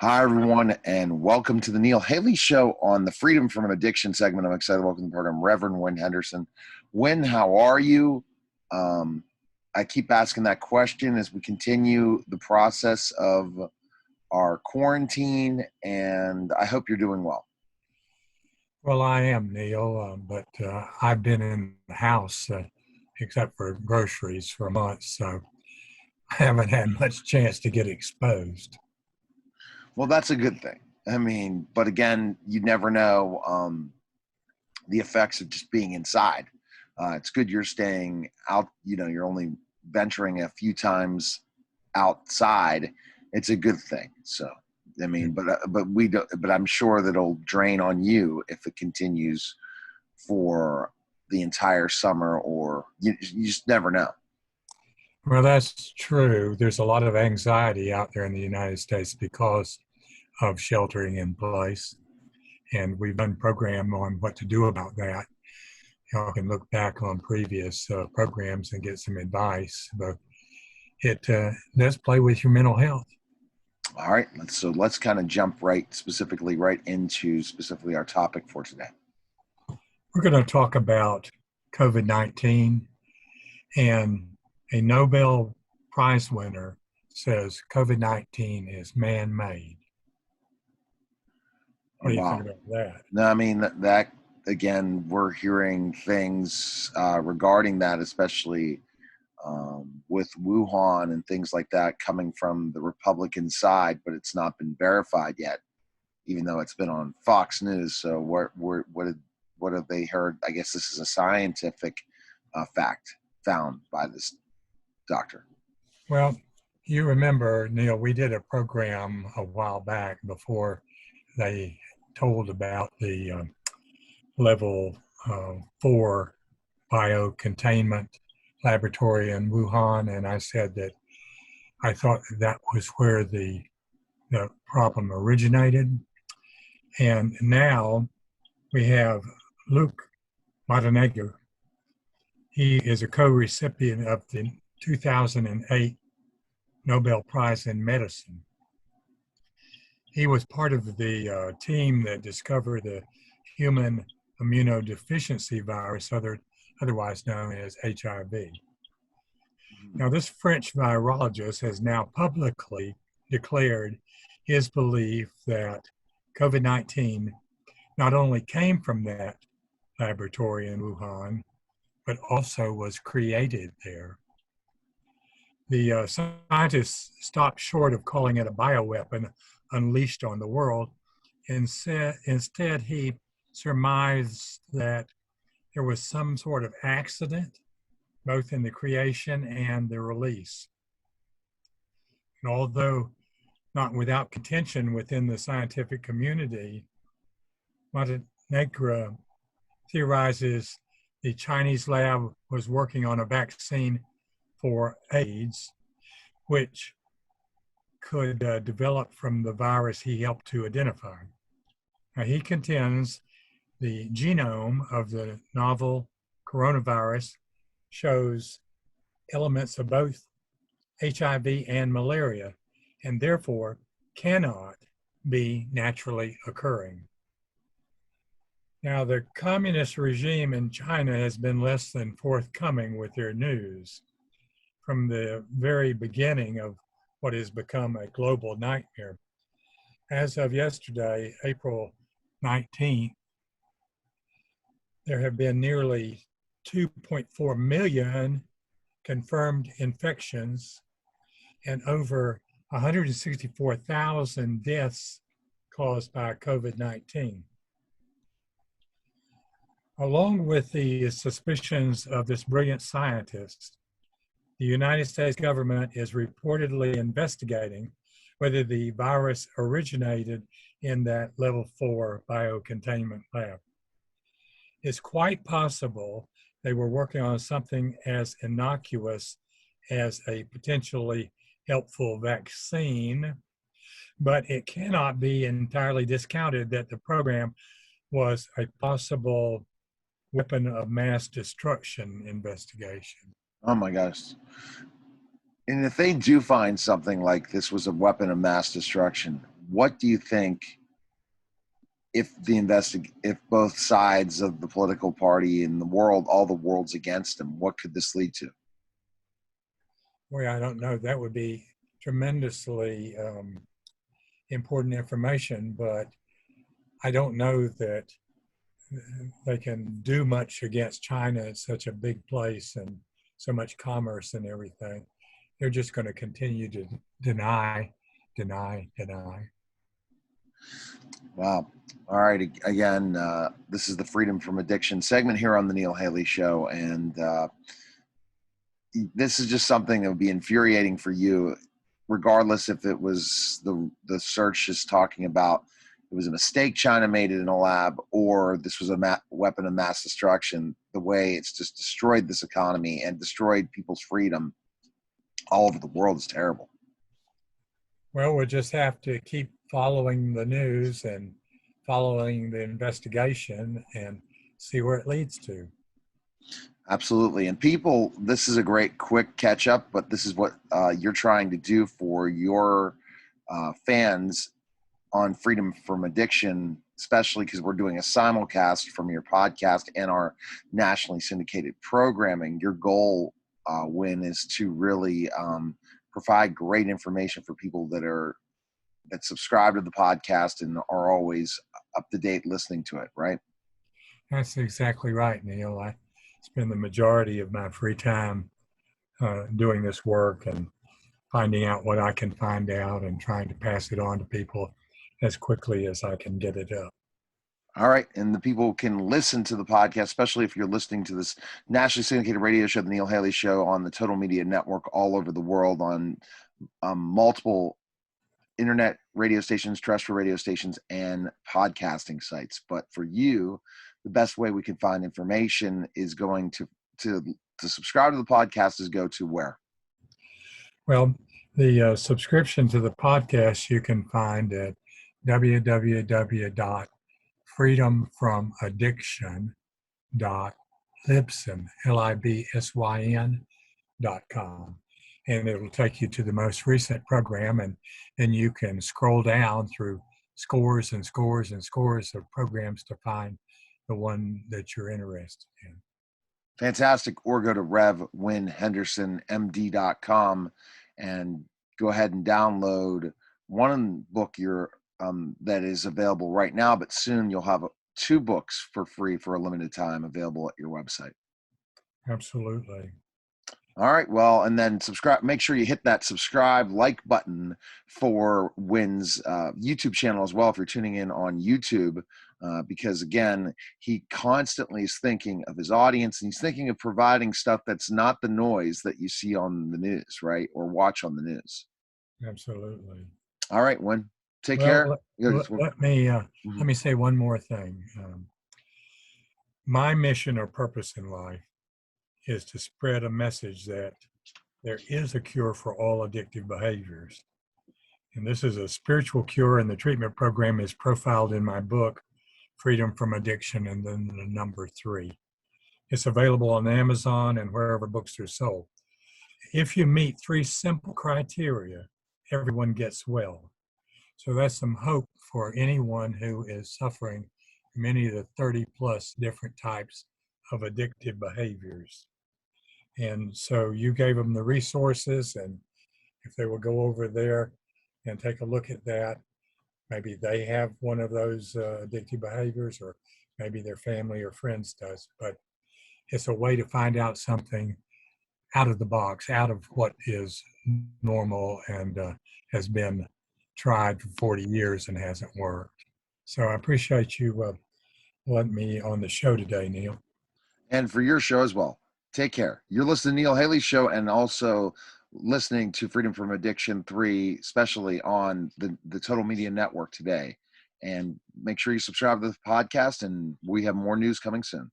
Hi, everyone, and welcome to the Neil Haley Show on the Freedom from an Addiction segment. I'm excited to welcome to the program Reverend Winn Henderson. Winn, how are you? I keep asking that question as we continue the process of our quarantine, and I hope you're doing well. Well, I am, Neil, but I've been in the house except for groceries for months, so I haven't had much chance to get exposed. Well, that's a good thing. But again, you never know the effects of just being inside. It's good you're staying out, you're only venturing a few times outside. It's a good thing. So, but I'm sure that it'll drain on you if it continues for the entire summer, or you just never know. Well, that's true. There's a lot of anxiety out there in the United States because of sheltering in place, and we've done a program on what to do about that. You can look back on previous programs and get some advice, but it does play with your mental health. All right, let's kind of jump right into our topic for today. We're going to talk about COVID-19, and a Nobel Prize winner says COVID-19 is man-made. What do you think about that? No, that again, we're hearing things regarding that, especially with Wuhan and things like that coming from the Republican side, but it's not been verified yet, even though it's been on Fox News. So what have they heard? I guess this is a scientific fact found by this doctor. Well, you remember, Neil, we did a program a while back before they told about the level 4 biocontainment laboratory in Wuhan, and I said that I thought that was where the problem originated. And now we have Luke Montenegro. He is a co-recipient of the 2008 Nobel Prize in Medicine. He was part of the team that discovered the human immunodeficiency virus, otherwise known as HIV. Now, this French virologist has now publicly declared his belief that COVID-19 not only came from that laboratory in Wuhan, but also was created there. The scientists stopped short of calling it a bioweapon unleashed on the world. Instead, he surmised that there was some sort of accident, both in the creation and the release. And although not without contention within the scientific community, Montenegro theorizes the Chinese lab was working on a vaccine for AIDS, which could develop from the virus he helped to identify. Now, he contends the genome of the novel coronavirus shows elements of both HIV and malaria, and therefore cannot be naturally occurring. Now, the communist regime in China has been less than forthcoming with their news from the very beginning of what has become a global nightmare. As of yesterday, April 19th, there have been nearly 2.4 million confirmed infections and over 164,000 deaths caused by COVID-19. Along with the suspicions of this brilliant scientist, the United States government is reportedly investigating whether the virus originated in that level 4 biocontainment lab. It's quite possible they were working on something as innocuous as a potentially helpful vaccine, but it cannot be entirely discounted that the program was a possible weapon of mass destruction investigation. Oh my gosh. And if they do find something like this was a weapon of mass destruction, what do you think, if if both sides of the political party in the world, all the world's against them, what could this lead to? Well, I don't know. That would be tremendously important information, but I don't know that they can do much against China. It's such a big place and so much commerce and everything. They're just going to continue to deny. Wow. All right. Again, this is the Freedom from Addiction segment here on the Neil Haley Show. And this is just something that would be infuriating for you, regardless if it was the search is talking about it was a mistake China made it in a lab, or this was a weapon of mass destruction. The way it's just destroyed this economy and destroyed people's freedom all over the world is terrible. Well, we'll just have to keep following the news and following the investigation and see where it leads to. Absolutely. And people, this is a great quick catch up, but this is what you're trying to do for your fans on Freedom from Addiction, especially because we're doing a simulcast from your podcast and our nationally syndicated programming. Your goal, Winn, is to really provide great information for people that subscribe to the podcast and are always up to date listening to it, right? That's exactly right, Neil. I spend the majority of my free time doing this work and finding out what I can find out and trying to pass it on to people as quickly as I can get it up. All right. And the people can listen to the podcast, especially if you're listening to this nationally syndicated radio show, the Neil Haley Show, on the Total Media Network all over the world, on multiple internet radio stations, terrestrial radio stations, and podcasting sites. But for you, the best way we can find information is going to subscribe to the podcast is go to where? Well, the subscription to the podcast you can find at www.freedomfromaddiction.libsyn.com. And it'll take you to the most recent program, and then you can scroll down through scores and scores and scores of programs to find the one that you're interested in. Fantastic. Or go to RevWinnHendersonMD.com and go ahead and download one book that is available right now, but soon you'll have 2 books for free for a limited time available at your website. Absolutely. All right. Well, and then subscribe. Make sure you hit that subscribe, like button for Winn's YouTube channel as well if you're tuning in on YouTube, because again, he constantly is thinking of his audience, and he's thinking of providing stuff that's not the noise that you see on the news, right, or watch on the news. Absolutely. All right, Winn. Take care. Let me say one more thing. My mission or purpose in life is to spread a message that there is a cure for all addictive behaviors. And this is a spiritual cure, and the treatment program is profiled in my book, Freedom from Addiction, and then the number 3. It's available on Amazon and wherever books are sold. If you meet 3 simple criteria, everyone gets well. So that's some hope for anyone who is suffering from any of the 30 plus different types of addictive behaviors. And so you gave them the resources, and if they will go over there and take a look at that, maybe they have one of those addictive behaviors, or maybe their family or friends does. But it's a way to find out something out of the box, out of what is normal and has been tried for 40 years and hasn't worked. So I appreciate you letting me on the show today, Neil. And for your show as well. Take care. You're listening to Neil Haley's show, and also listening to Freedom from Addiction 3, especially on the Total Media Network today. And make sure you subscribe to the podcast, and we have more news coming soon.